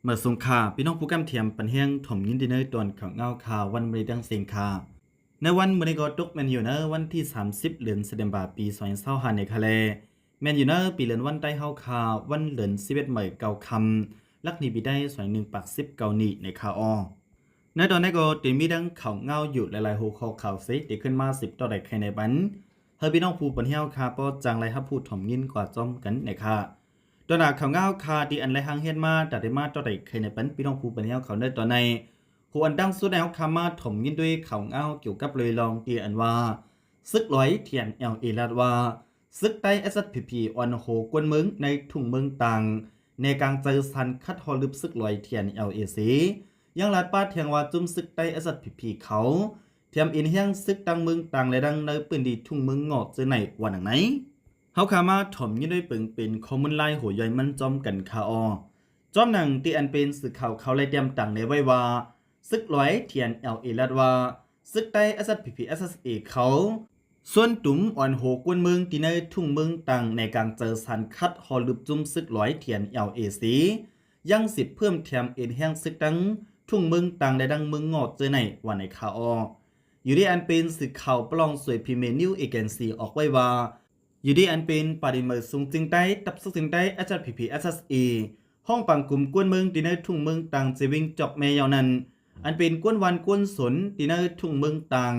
เมื่อสงขาพี่น้องผู้กำเทียมปันเฮียงถมยินดีเนอตอนข่าวเงาข่าววันบริดังเสียงคาในวันมื้อนี้ก็ตกแมนอยู่เนอวันที่30เดือนธันวาคมปี2025ในคาเลแมนอยู่เนอปีเลือนวันใต้เฮาข่าววันเดือน11ใหม่เก่าคำลักนี้ปีได้1ปาก10เก่านี่ในข่าวอในตอนนี้ก็ตีมีดังข่าวเงาอยู่หลายๆหัวข้อข่าวซิที่ขึ้นมา10ต่อใดใครในบันเฮาพี่น้องผู้ปันเฮียวคาป้อจังไรฮับผู้ถมยินกว่าจอมกันในค่ะตัวหนาข่าวเงาคาที่อันไรหังเฮียนมาแต่ได้มาต่อใดใครในปันพี่น้องผู้ปันเฮียวเขาในตอนในหัวอันดังสุดแล้วคามาถมยินด้วยข่าวเงาเกี่ยวกับเลยลองที่อันว่าซึกร้อยเทียนเอลาดว่าซึกใต้SSPPออนโหกวนเมืองในทุ่งเมืองต่างในการเจอสันคัดฮอลึบซึกลอยเทียนLACยังลาดป้าเทียงว่าจุ่มซึกใต้SSPPเขาเทียมอินเฮียงซึกตังเมืองต่างและดังในปืนดีทุ่งเมืองงอกเจอไหนวันไหนเฮาขามาถมยิ่งด้วยปึงเป็นคอมมอนไลน์หัวใหญ่มันจอมกันคาอจอมหนังที่อันเป็นสื่อข่าวเขาเลยเตรียมต่างในไว้ว่าซึกลอยเทียนLAลาดว่าซึกใต้ SSPP SSA เขาส่วนตุ่มอ่อนโหกวนเมืองที่ในทุ่งเมืองต่างในการเจอสันคัดฮอลึบจุ่มซึกลอยเทียนLACยังสิบเพิ่มเทียมเอ็นแห้งซึกดังทุ่งเมืองต่างและดังเมืองงอดเจอในวันในข่าวอยู่ที่อันเป็นสื่อข่าวปลองสวยพิเมนิวเอเจนซีออกไว้ว่าอยู่ที่อันเป็นปฏิมาสูงจึงได้ตับสุจึงได้HPPSSE ห้องปังกลุ่มกวนเมืองที่ในทุ่งเมืองต่างจะวิ่งจอกแมยาวนั้นอันเป็นกวนวันกวนสนที่ในทุ่งเมืองต่าง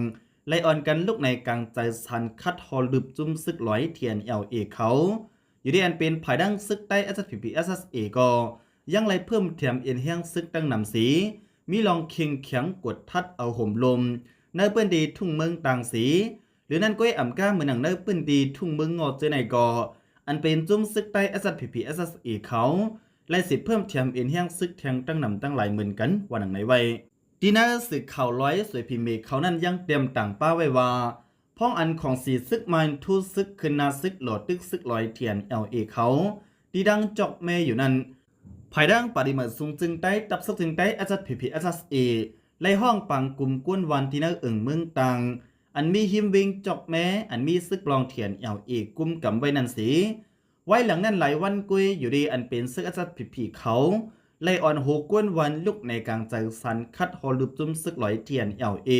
ไล่อ่อนกันลุกในกลางใจสันคัดฮอลึบจุ่มซึกลอยเทียนLAเขาอยู่ที่อันเป็นภายดังซึกใต้HPPSSE ก็ยังไล่เพิ่มเทียมเอ็นแห้งซึกตั้งนำสีมีลองเคียงเขียงกดทัดเอาห่มลมในเปื้นดีทุ่งเมืองต่างสีหรือนั่นก็อ่ำก้าเหมือนหนังในเปื้นดีทุ่งเมืองงอเจในกออันเป็นจุ้มซึกใต้SPP SSE เขาไล่สิเพิ่มเทียมเอ็นแห้งซึกแทงตั้งนำตั้งหลายเหมือนกันวันหนังในไว้ดีน่าสึกข่าวร้อยสวยพิเมเขานั่นยังเตรียมต่างป้าไว้ว่าพ้องอันของสีซึกมันทูซึกขึ้นนาซึกหลอดตึกซึกลอยเทียนLAเขาดีดังจอกเมอยู่นั่นภายดังปฏิมาสูงจึงได้ตับสักจึงได้HPP SSA ไล่ห้องปังกลุ่มก้นวันที่น่าเมืองต่างอันมีหิมวิงจอกแม้อันมีซึกปลองเทียนLAกลุ่มกำไว้นั่นสีไว้หลังนั้นหลายวันกุยอยู่ดีอันเป็นซึกHPPเขาไล่อ่อนโหก้นวันลุกในกลางใจสันคัดฮอลึบจุ่มซึกลอยเทียนLA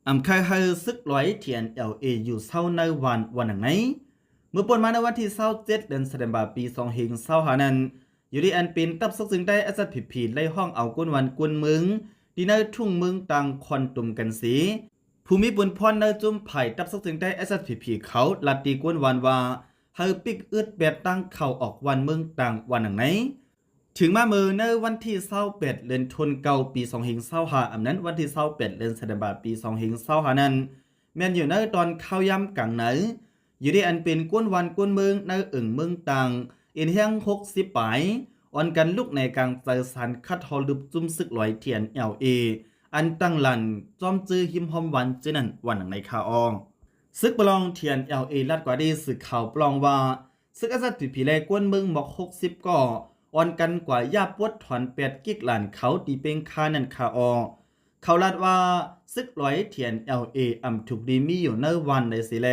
อำคายเฮอซึกลอยเทียนLAอยู่เศร้าในวันไหนเมื่อปนมาในวันที่27เดือนธันวาคมปี2025นั้นอยู่ที่อันเป็นตับสักจึงได้SPPไล่ห้องเอาก้นวันกวนเมืองดีในทุ่งเมืองต่างคอนตุ่มกันสีภูมิบุญพรในจุ่มไผ่ตับสักจึงได้SPPเขาลัดตีกวนวันว่าเฮอปิกอึดแบบตั้งเข่าออกวันเมืองต่างวันไหนถึงมามือในวันที่28เดือนธันวาคมปี2025อำนั้นวันที่28เดือนธันวาคมปี2025นั้นแม่นอยู่ในตอนเข้าย่ำกลางไหนอยู่ที่อันเป็นกวนวันกวนเมืองในเมืองต่างเอ็นแห้ง60ปลายอ่อนกันลุกในกลางใจสันคัดฮอลึบจุ่มซึกลอยเทียนLAอันตั้งหลันจอมจื้อหิมหอมวันเจนั่นวันหนังในข่าวซึกปลองเทียนLAลัดกว่าดีสึกข่าวปลองว่าซึกSPPแลกวนเมืองบอก60ก่ออ่อนกันกว่ายาปวดถอน8กิกหลานเขาตีเป็งคานันข่าวเขาลัดว่าซึกลอยเทียนLAอำถูกดีมีอยู่ในวันในสิแล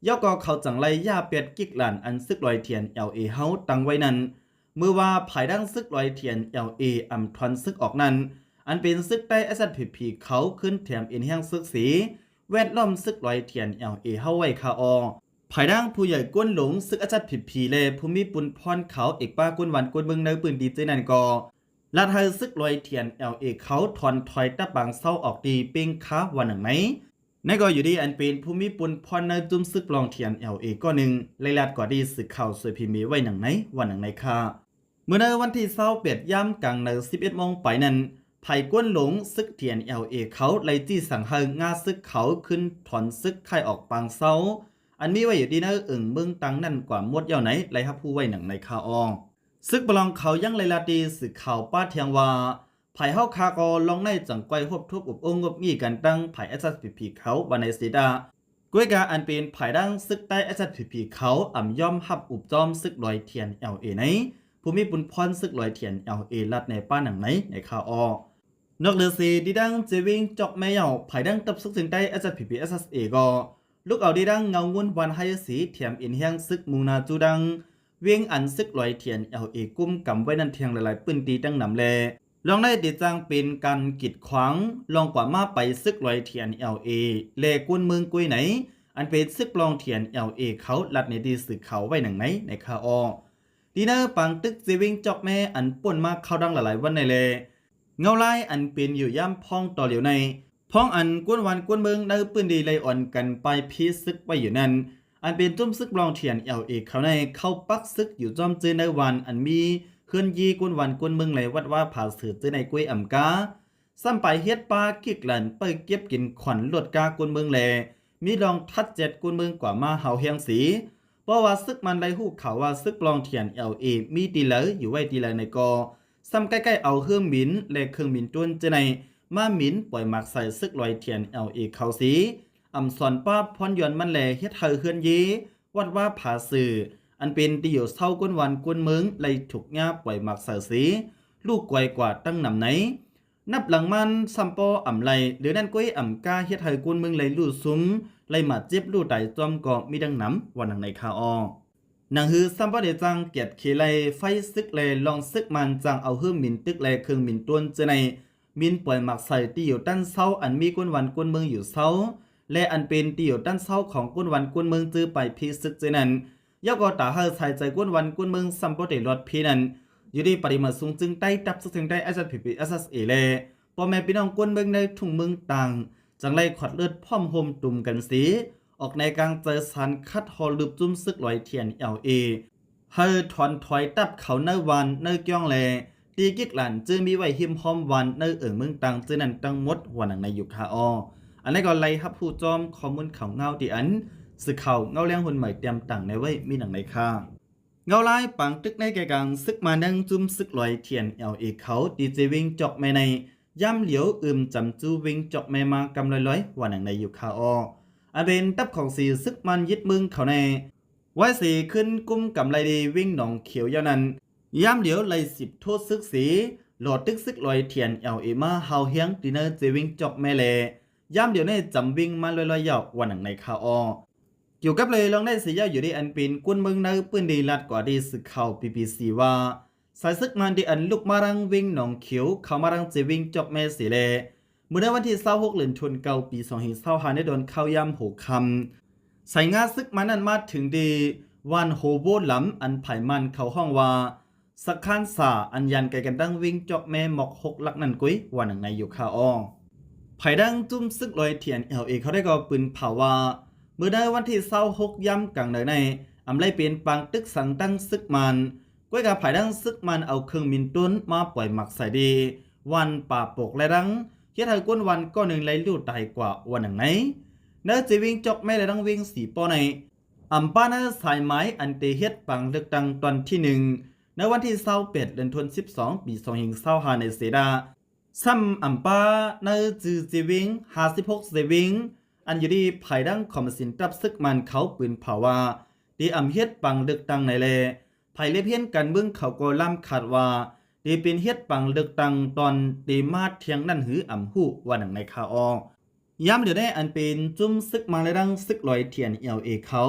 ย่อก็เขาจังไรยา8กิกหลานอันซึกลอยเทียนLAเฮาตั้งไว้นั้นเมื่อว่าภายดังซึกลอยเทียนLAอำทอนซึกออกนั้นอันเป็นซึกใต้SPPเขาขึ้นแถมเอ็นแห้งซึกสีแวดล้อมซึกลอยเทียนLAเฮาไว้คาภายดังผู้ใหญ่ก้นหลงซึกHPPเลภูมิปุนพรเขาเอกป้าก้นวันก้นเมืองในปืนดีเจนันกอลัดเฮซึกลอยเทียนLAเขาถอนถอยตะบางเศร้าออกดีเป้งค้าวันหนึ่งไหมนั่นก็อยู่ดีอันเป็นภูมิปุนพรในจุ่มซึกลองเทียนLAก็หนึ่งไล่ลัดกว่าดีสึกข่าวสวยพิมพ์ไว้หนังไหนวันหนังไหนค่ะเมื่อในวันที่28ย่ำกลางใน11โมงไปนั้นไผ่ก้นหลงซึกเทียนLAเขาไล่จี้สั่งเฮงาซึกเขาขึ้นถอนซึกไข่ออกปางเศร้าอันมีไว้อยู่ดีนะเมืองตังนั่นกว่ามดเย่าไหนไล่ฮับผู้ไว้หนังในข่าวซึกปลองเขายังไล่ลาดีสึกข่าวป้าเทียงว่าไผ่เฮาคากอลองในจังไกวฮบทุบอุบองงบมีกันตั้งไผ่SPPเขาวันในสีดากวยกาอันเป็นไผ่ดังซึกใต้SPPเขาอ่ำย่อมฮับอุบจอมซึกลอยเทียนLAไหนภูมิบุญพรซึกลอยเทียนLAลัดในป้าหนังไหนในข่าวนอกเดือสีดีดังเจวิงจอกแมวไผ่ดังตับซึกจึงได้SPP SSA ก็ลูกเอาดีดังเงางุนวันไฮสีเทียมอินแห้งซึกมูนาจูดัง เวียงอันซึกลอยเทียนLAกุ้มกำไว้นั่นเทียงหลายๆปืนตีตั้งนำแลลองได้ติดจังเป็นการกีดขวางลองกว่ามาไปซึกลอยเทียนLAเลกุนเมืองกุยไหนอันเป็นซึกลองเทียนLAเขาลัดในดีสื่อเขาไว้หนังไหนในคาออดีเนอร์ปังตึกจีวิงจอกแม่อันป่นมาเข้าดังหลายๆวันในเลเงาไล่อันเป็นอยู่ย่ำพ้องต่อเหลียวในพ้องอันกวนวันกวนเมืองเนอปืนดีเลยอ่อนกันไปพีซึกไว้อยู่นั่นอันเป็นจุ้มซึกลองเทียนLAเขาในเข้าปักซึกอยู่จอมเจอในวันอันมีเคลื่อนยีกวนวันกวนเมืองเลยวัดว่าผ่าสือเจอในกวยอ่ำกาซ้ำไปเฮ็ดปลากิกหลันไปเก็บกินขวัญลวดกากวนเมืองแลมีลองทัดเจ็ดกวนเมืองกว่ามาเฮาเฮียงสีเพราะว่าซึกมันได้ฮู้ข่าวว่าซึกลองเทียนLAมีดีเลยอยู่ไว้ดีเลยในกอซ้ำใกล้ๆเอาเครื่องบินและเครื่องบินต้นเจอในมาหมินปล่อยหมักใส่ซึกลอยเทียนLAเขาสีอำสอนป้าพรยอนมันแลเฮ็ดเฮาเคลื่อนยีวัดว่าผาสื่ออันเป็นที่อยู่เศร้ากวนวันกวนเมืองเลยถูกง่าปล่อยหมักใส่สีลูกไกวกว่าตั้งนำไหนนับหลังมันซัมปออ่ำไหลหรือนั่นก้อยอ่ำกาเฮ็ดเฮากวนเมืองเลยลู่ซุ้มเลยมาเจ็บลู่ไตจอมก็มีดังนำวันหนังในคาออนางฮือซัมปอเดจังเกียดเคไลไฟซึกเลยลองซึกมันจังเอาเฮือมินตึกเลยเครื่องมินต้นเจในมินปล่อยหมักใส่ที่อยู่ด้านเศร้าอันมีกวนวันกวนเมืองอยู่เศร้าและอันเป็นที่อยู่ด้านเศร้าของกวนวันกวนเมืองจื้อไปพีซึกเจนั้นยกอตาเฮอใส่ใจกวนวันกวนเมืองซัมปอเดรอดพีนั้นอยู่ดีปริมาสูงจึงได้ตับซึ่งได้อาจารย์ผีอาซาสเอเลพ่อแม่พี่น้องกวนเมืองในทุ่งเมืองต่างจังไล่ขวัดเลือดพ่อมโฮมตุ่มกันสีออกในกลางเจอสันคัดฮอลืบจุ้มซึกลอยเทียนLAเฮอถอนถอยตับเขาเนวันเนเกี้ยงแลตีกิกหลันจึงมีไว้หิมพอมวันเนเมืองต่างจึงนั้นตั้งมดหัวหนังในยุคาออันนี้ก็ไล่ฮับผู้จอมข้อมูลข่าวเงาที่อันสื่อข่าวเงาแรงหุ่นใหม่เตรียมต่างในไว้มีหนังในค่าเงาไล่ปังตึกในแก่กลางซึกมานั่งจุ้มซึกลอยเทียนLAเขาดีเจวิงจอกแม่ในย่ำเหลียวจำจูวิงจอกแม่มากำลอยหัวหนังในยุคาอันเป็นตับของสีซึกมันยึดมึงเขาในไว้สีขึ้นกุ้มกำไรดีวิ่งหนองเขียวยานันย่ำเหลียวไล่10โทษซึกสีหลอดตึกซึกลอยเทียนLAมาเฮาเฮียงดินเนอร์เจวิงจอกแม่เลย่ำเดี๋ยวนี้จำวิ่งมาลอยๆยาววันหนังในคาเกี่ยวกับเลยลองได้สียาวอยู่ที่อันเป็นกุนเมืองในปืนดีลัดกว่าดีสึกข่าว BBC ว่าสายซึกมันที่อันลุกมารังวิ่งหนองเขียวเข้ามารังเจวิงจอกแม่สีเลเมื่อในวันที่26เดือนธันวาคมปี2555ได้โดนเข้าย่ำหูคำใส่งาซึกมันนั้นมาถึงดีวันโฮโบลำอันไผ่มันเขาห้องว่าสักขันสาอันยันไกกันดังวิ่งจอกแม่หมอก6ลักนั่นกุ้ยวันหนังในอยู่คาไผ่ดังจุ้มซึกลอยเทียนLAเขาได้ก็ปืนเผาว่าเมื่อได้วันที่26ย่ำกลางเดือนในอำไลเป็นปังตึกสังตั้งซึกมันก้วยกับไผ่ดังซึกมันเอาเครื่องมินต้นมาปล่อยหมักใส่ดีวันป่าปกและดังเฮ็ดให้ก้นวันก็หนึ่งไหลลู่ตายกว่าวันหนังไหนเนื้อจะวิ่งจอกแม่และดังวิ่ง4 ปอในอำป้าเนื้อสายไม้อันเตเฮ็ดปังเลือกตั้งตอนที่1ในวันที่28เดือนธันวาคมปี2555ในเสดาซ้ำอัมปาเนอจือเจวิง56เจวิงอันอยู่ดีภายดังคอมสินตับซึกมันเขาปืนเผาว่าดีอำเฮ็ดปังเลือกตั้งในแลภายเล็บเฮียนกันเบื้องเขาก็ล่ำขาดว่าดีเป็นเฮ็ดปังเลือกตั้งตอนดีมาเทียงนั่นหืออำหู้ว่าหนังในคาย้ำเดี๋ยวได้อันเป็นจุ้มซึกมาและดังซึกลอยเทียนLAเขา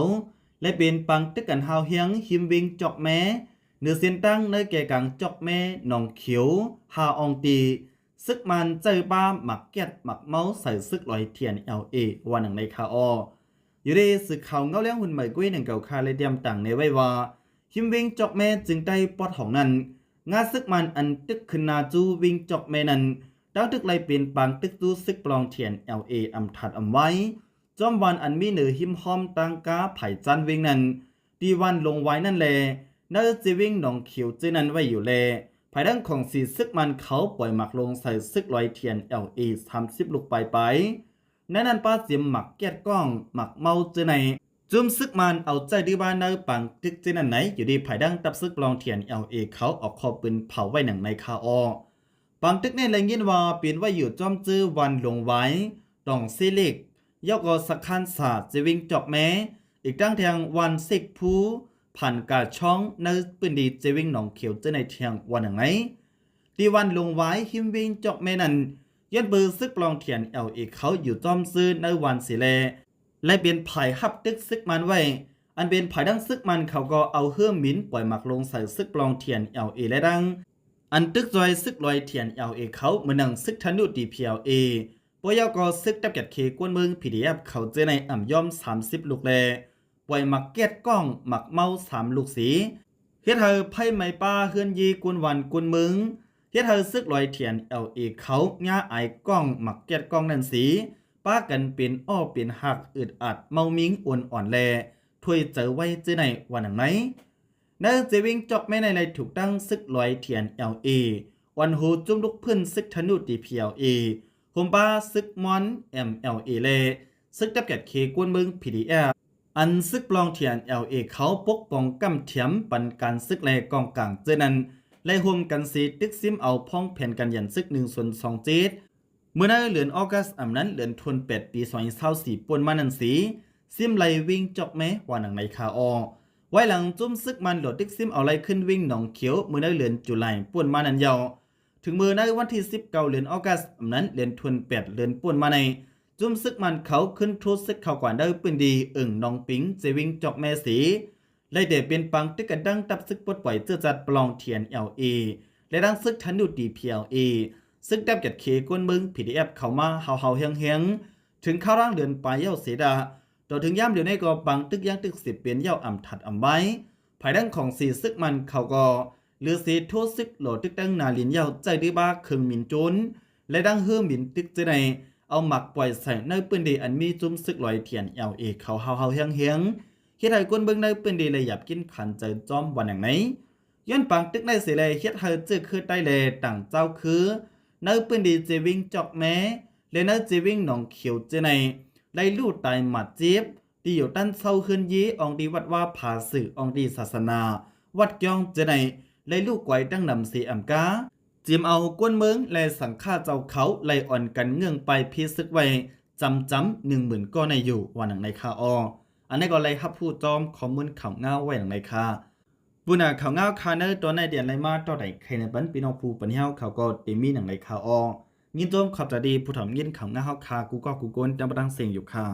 และเป็นปังตึกกันฮาวเฮียงหิมวิงจอกแม่เนื้อเส้นตั้งในแก่กังจอกแม่หนองเขียวฮาอองตีซึกมันเจอบ้าหมักแกดหมักเมาใส่ซึกลอยเทียนLAวันหนังในคาอยู่ดีสึกเขาเงาเลี้ยงหุ่นใหม่กุ้ยหนึ่งเก่าคาเลยเดียมต่างในไว้ว่าหิมวิงจอกแม่จึงได้ปอดของนั้นงาซึกมันอันตึกขึ้นนาจูวิงจอกแม่นั้นดาวตึกไลเป็นปางตึกจูซึกปลองเทียนLAอำถัดอำไว้จอมวันอันมีเหนือหิมหอมตังกาไผ่จันวิงนั้นดีวันลงไว้นั่นแลเนื้อจีวิงหนองเขียวจื้อนั้นไว้อยู่แลภายดังของสีซึกมันเขาปล่อยหมักลงใส่ซึกลอยเทียนLA30 ลูกไปนั้นป้าเสียมหมักแก้ก้องหมักเมาจื้อในจุ่มซึกมันเอาใจดีบ้านเนื้อปังตึกจื้อนั้นไหนอยู่ดีภายดังตับซึกลองเทียนLAเขาออกคอปืนเผาไว้หนังในคาปังตึกในแรงยินว่าเปลี่ยนไว้อยู่จอมจื้อวันลงไว้ดองซิลิกยกอสักคันศาสตร์จะวิ่งจอกแม้อีกตั้งแทงวันสิกผู้ผ่านกาช่องในปืนดีจะวิ่งหนองเขียวจะในเทียงวันหนึ่งไหนดีวันลงไว้หิมวิ่งจอกแม่นั้นยันเบอร์ซึกปลองเทียนLAเขาอยู่จอมซื้อในวันสิเลและเปลี่ยนไผ่ฮับตึกซึกมันไว้ อันเป็นภายดังซึกมันเขาก็เอาเฮื่อมินปล่อยหมักลงใส่ซึกปลองเทียนเอลเอและดังอันตึกจอยซึกลอยเทียนเอลเอเขาเหมือนหนังซึกธนุดีพีเอลเอปอยก็ซึกตับแกดเคกวนเมืองพีดีเอฟเขาเจอในอ่ำย่อม30ลูกแลปล่อยหมักเก็ดก้องหมักเมา3ลูกสีเฮ็ดเธอไพ่ไม้ป้าเฮือนยีกวนวันกวนมึงเฮ็ดเธอซึกลอยเทียนเอลเอเขาง่าไอก้องหมักเก็ดก้องนั่นสีป้ากันเป็นอ้อเป็นหักอึดอัดเมามิงอ่อนอ่อนแลถ้วยเจอไว้เจอในวันหนังไหนเนื้อเจวิงจอกไม่ในถูกตั้งซึกลอยเทียนเอลเอวันหูจุ่มลุกพื้นซึกธนุดีพีเอลเอโฮมบ้าซึกมอนเอ็มเอลเอเลซึกดับแกดเคกวนมึงพีดีเอฟอันซึกปลองเทียนเอลเอเขาปกป้องกำเถียมปันการซึกแลกองกลางเจนั้นไล่ห่มกันสีตึกซิมเอาพ้องแผ่นกันยันซึก1/2จีดเมื่อในเดือนออกัสอำนั้นเดือนทวน8ปี2024ป่วนมานันสีซิมไลวิ่งจอกแม้ว่าหนังในคาออไว้หลังจุ้มซึกมันโหลดตึกซิมเอาไล่ขึ้นวิ่งหนองเขียวเมื่อในเดือนจุลายป่วนมานันยาวถึงมือในวันที่19เดือนออกัสอำนั้นเดือนทวน8เดือนป่วนมาในจุ้มซึกมันเขาขึ้นทุซึกเขากว่าได้ปืนดีน้องปิงเจวิ่งจอกแม่สีไล่เดเป็นปังตึกกันดังตับซึกปลดปล่อยเจือจัดปลองเทียนเอลเอและดังซึกทันดูดีพีเอลเอซึกดับจัดเคกวนมึงพีดีเอฟเข้ามาเฮาเฮียงถึงข้าวร่างเดือนปลายเย้าเสดาต่อถึงย่ำเดี๋ยวในก็ปังตึกยังตึก10เปลี่ยนเย้าอ่ำถัดอ่ำไว้ภายดังของสีซึกมันเขาก็หรือสีโทษซึกโหลตึกดังนาลินเย้าใจดีบ้าเคืองมินจุนและดังเฮือมินตึกจะในเอาหมักปล่อยใส่ในปืนดีอันมีจุ้มซึกลอยเทียนเอลเอเขาเฮาเฮียงเฮ็ดให้กวนเบิ่งในปืนดีเลยหยับกินขันใจจอมวันอย่างไหนย้อนปังตึกในเสเลยเฮ็ดให้จื้อคือใต้เลยต่างเจ้าคือในปืนดีเจวิ่งจอกแม้และในเจวิ่งหนองเขียวเจในไล่ลู่ตายหมัดเจ็บที่อยู่ตั้นเศร้าขึ้นยีอองดีวัดว่าผาสื่ออองดีศาสนาวัดย่องเจในไล่ลู่ไกวตั้งนำสีอำกาจิมเอากวนเมืองและสังฆาเจ้าเขาไล่อ่อนกันเงื่องไปพีซึกไว้จำ10,000ก็ในอยู่วันหนังในคาออันนี้ก็เลยฮับผู้จอมข้อมูลข่าวเงาไว้หนังในคาบุญข่าวเงาคาเนอร์ตัวในเดียนไรมาต่อไหนใครในบันปีนองผู้ปัญญาเขาก็เตมีหนังในคายินโจมขับจะดีผู้ถมยินข่าวเงาคากูก็กูโกนจำบังเสียงอยู่ค่ะ